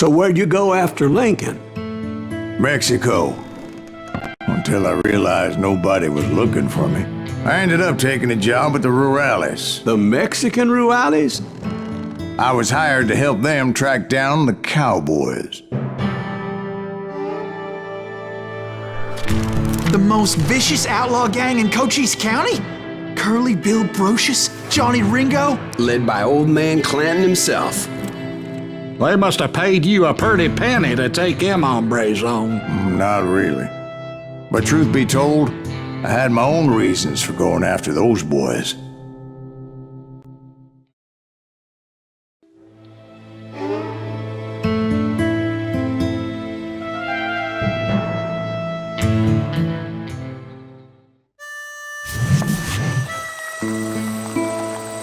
So where'd you go after Lincoln? Mexico. Until I realized nobody was looking for me. I ended up taking a job at the Rurales. The Mexican Rurales? I was hired to help them track down the cowboys. The most vicious outlaw gang in Cochise County? Curly Bill Brocious? Johnny Ringo? Led by old man Clanton himself. They must have paid you a pretty penny to take them hombres on. Not really. But truth be told, I had my own reasons for going after those boys.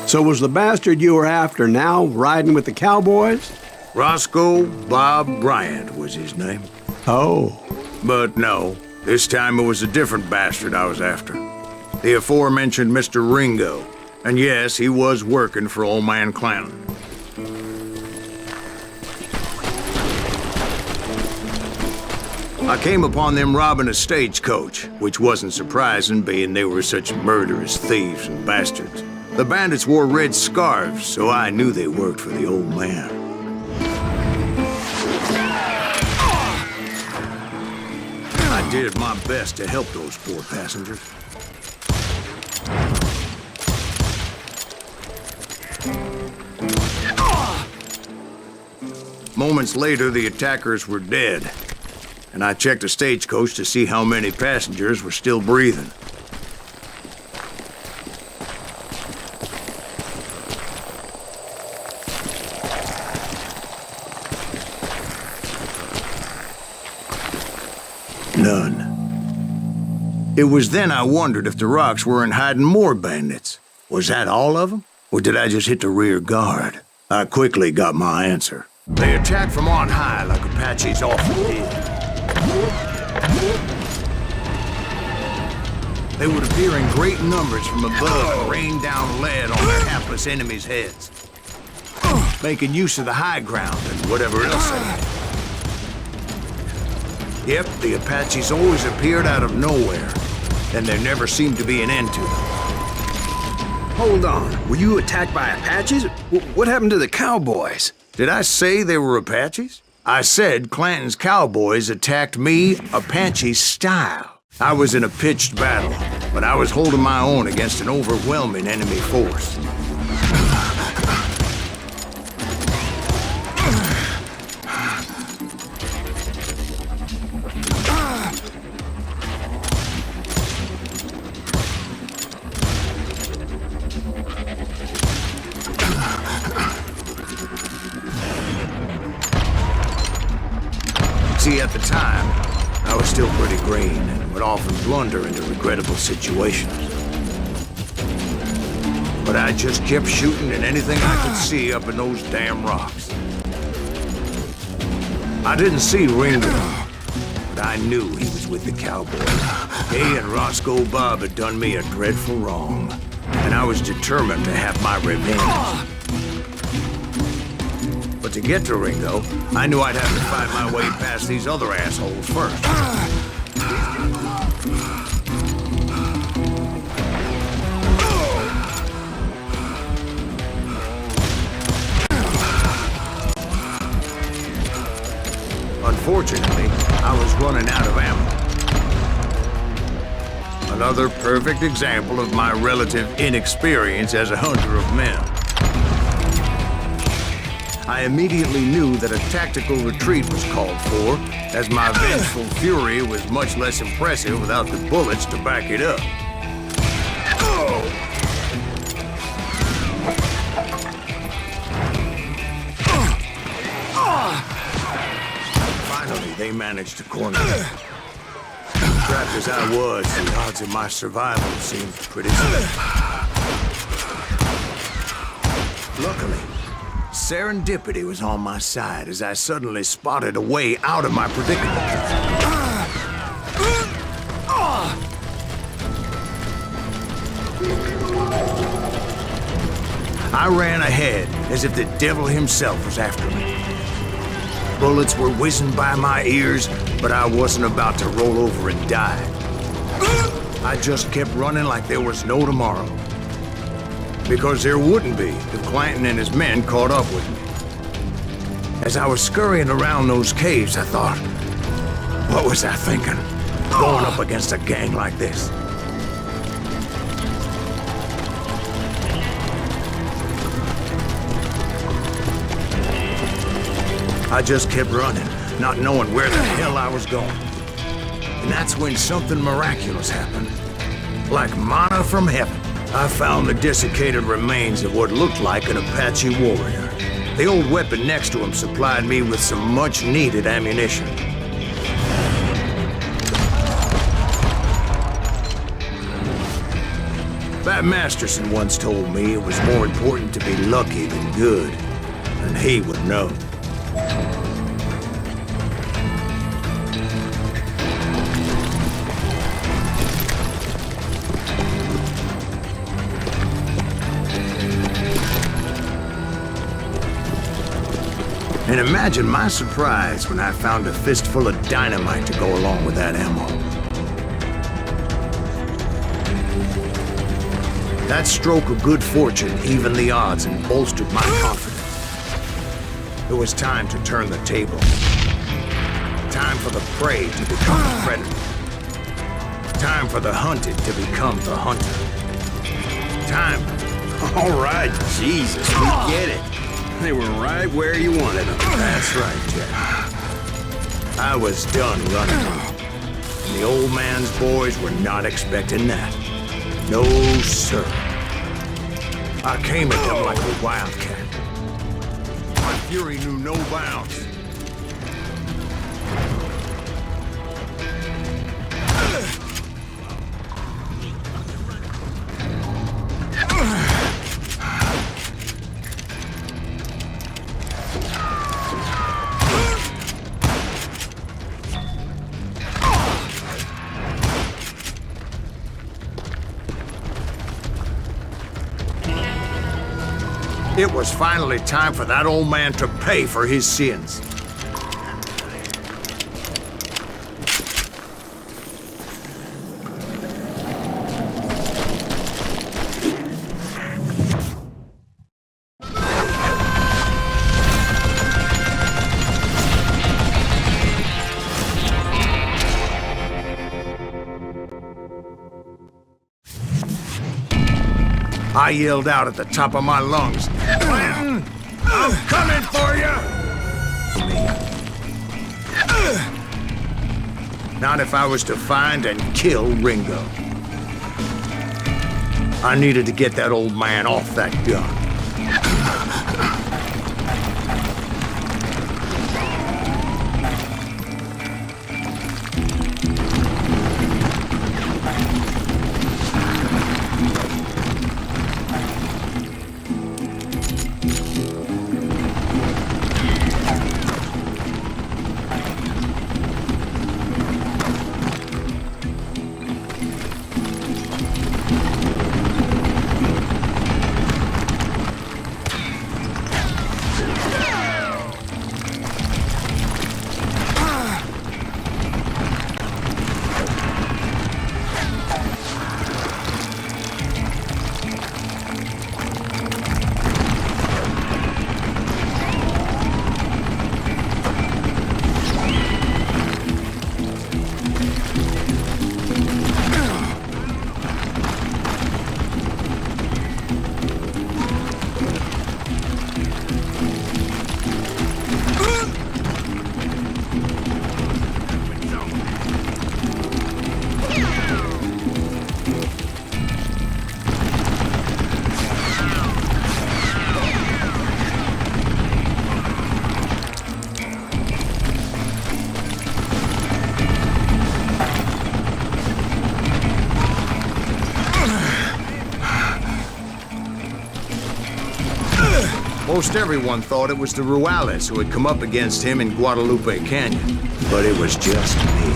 So was the bastard you were after now riding with the cowboys? Roscoe Bob Bryant was his name. Oh. But no, this time it was a different bastard I was after. The aforementioned Mr. Ringo. And yes, he was working for old man Clanton. I came upon them robbing a stagecoach, which wasn't surprising, being they were such murderous thieves and bastards. The bandits wore red scarves, so I knew they worked for the old man. I did my best to help those poor passengers. Moments later, the attackers were dead, and I checked the stagecoach to see how many passengers were still breathing. None. It was then I wondered if the rocks weren't hiding more bandits. Was that all of them? Or did I just hit the rear guard? I quickly got my answer. They attacked from on high like Apaches often did. They would appear in great numbers from above and rain down lead on the hapless enemy's heads, making use of the high ground and whatever else they had. Yep, the Apaches always appeared out of nowhere, and there never seemed to be an end to them. Hold on, were you attacked by Apaches? What happened to the cowboys? Did I say they were Apaches? I said Clanton's cowboys attacked me Apache style. I was in a pitched battle, but I was holding my own against an overwhelming enemy force. See, at the time, I was still pretty green and would often blunder into regrettable situations. But I just kept shooting at anything I could see up in those damn rocks. I didn't see Ringo, but I knew he was with the cowboys. He and Roscoe Bob had done me a dreadful wrong, and I was determined to have my revenge. But to get to Ringo, I knew I'd have to find my way past these other assholes first. Unfortunately, I was running out of ammo. Another perfect example of my relative inexperience as a hunter of men. I immediately knew that a tactical retreat was called for, as my vengeful fury was much less impressive without the bullets to back it up. Finally, they managed to corner me. Trapped as I was, the odds of my survival seemed pretty slim. Luckily, serendipity was on my side as I suddenly spotted a way out of my predicament. I ran ahead as if the devil himself was after me. Bullets were whizzing by my ears, but I wasn't about to roll over and die. I just kept running like there was no tomorrow. Because there wouldn't be if Clanton and his men caught up with me. As I was scurrying around those caves, I thought, what was I thinking? Going up against a gang like this? I just kept running, not knowing where the hell I was going. And that's when something miraculous happened. Like manna from heaven, I found the desiccated remains of what looked like an Apache warrior. The old weapon next to him supplied me with some much-needed ammunition. Bat Masterson once told me it was more important to be lucky than good, and he would know. And imagine my surprise when I found a fistful of dynamite to go along with that ammo. That stroke of good fortune evened the odds and bolstered my confidence. It was time to turn the table. Time for the prey to become the predator. Time for the hunted to become the hunter. Time... All right, Jesus, we get it. They were right where you wanted them. That's right, Jack. I was done running. And the old man's boys were not expecting that. No, sir. I came at them like a wildcat. My fury knew no bounds. It was finally time for that old man to pay for his sins. I yelled out at the top of my lungs, "Clanton, I'm coming for you!" Not if I was to find and kill Ringo. I needed to get that old man off that gun. Most everyone thought it was the Juarez who had come up against him in Guadalupe Canyon, but it was just me.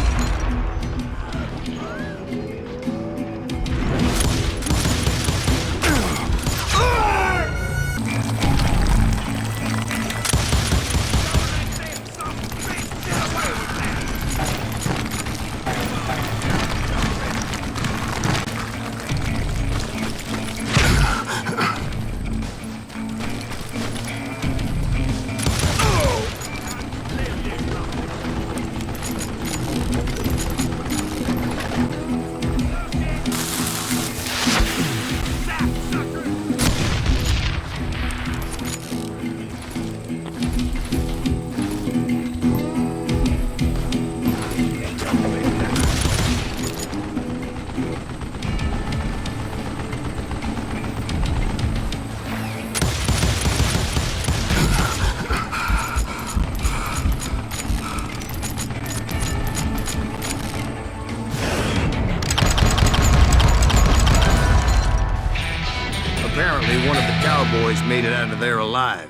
boys made it out of there alive,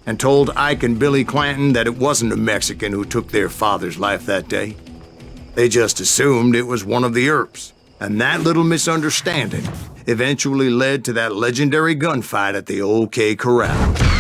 and told Ike and Billy Clanton that it wasn't a Mexican who took their father's life that day. They just assumed it was one of the Earps, and that little misunderstanding eventually led to that legendary gunfight at the OK Corral.